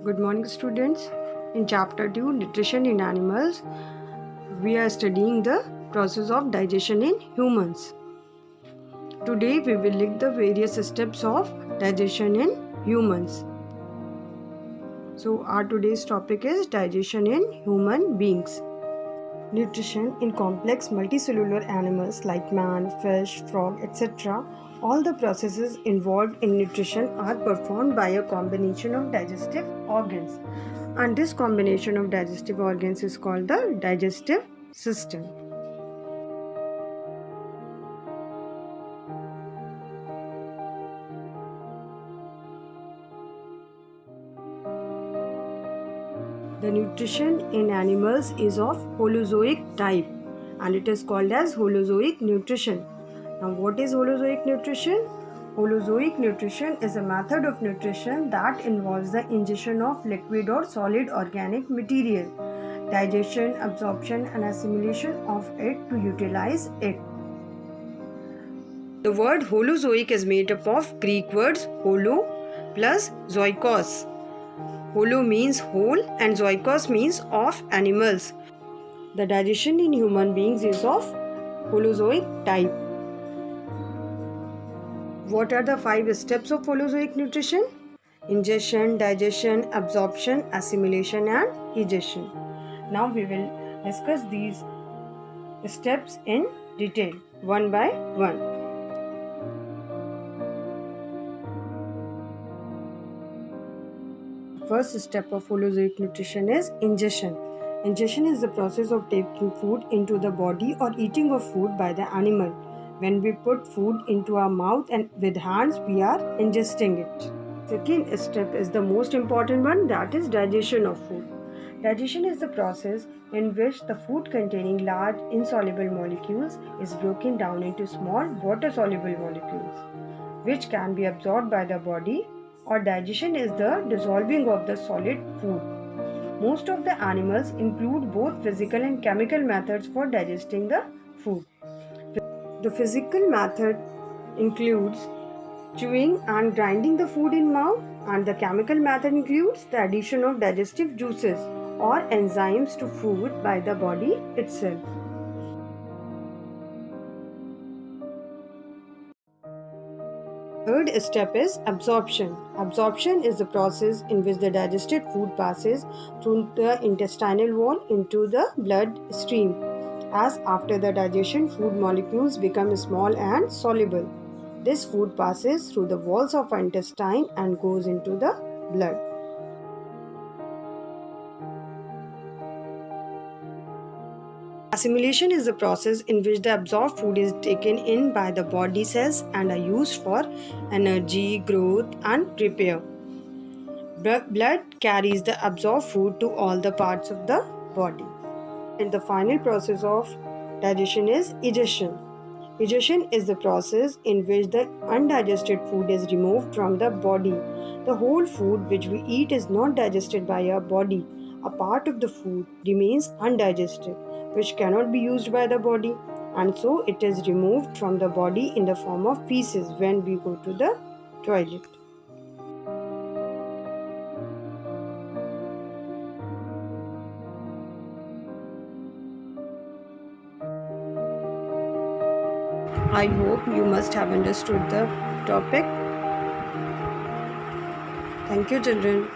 Good morning, students. In chapter 2, Nutrition in Animals, we are studying the process of digestion in humans. Today, we will look the various steps of digestion in humans. So, our today's topic is digestion in human beings. Nutrition in complex multicellular animals like man, fish, frog, etc. All the processes involved in nutrition are performed by a combination of digestive organs, and this combination of digestive organs is called the digestive system. The nutrition in animals is of Holozoic type and it is called as Holozoic nutrition. Now, what is Holozoic nutrition? Holozoic nutrition is a method of nutrition that involves the ingestion of liquid or solid organic material, digestion, absorption and assimilation of it to utilize it. The word Holozoic is made up of Greek words holo plus zoikos. Holo means whole and zoikos means of animals. The digestion in human beings is of Holozoic type. What are the 5 steps of Holozoic nutrition? Ingestion, digestion, absorption, assimilation and egestion. Now we will discuss these steps in detail, one by one. First step of Holozoic nutrition is ingestion. Ingestion is the process of taking food into the body or eating of food by the animal. When we put food into our mouth and with hands, we are ingesting it. Second step is the most important one, that is digestion of food. Digestion is the process in which the food containing large insoluble molecules is broken down into small water-soluble molecules, which can be absorbed by the body, or digestion is the dissolving of the solid food. Most of the animals include both physical and chemical methods for digesting the food. The physical method includes chewing and grinding the food in mouth, and the chemical method includes the addition of digestive juices or enzymes to food by the body itself. Third step is absorption. Absorption is the process in which the digested food passes through the intestinal wall into the blood stream, as after the digestion food molecules become small and soluble. This food passes through the walls of our intestine and goes into the blood. Assimilation is the process in which the absorbed food is taken in by the body cells and are used for energy, growth and repair. Blood carries the absorbed food to all the parts of the body. And the final process of digestion is egestion. Egestion is the process in which the undigested food is removed from the body. The whole food which we eat is not digested by our body. A part of the food remains undigested, which cannot be used by the body, and so it is removed from the body in the form of feces when we go to the toilet. I hope you must have understood the topic. Thank you, children.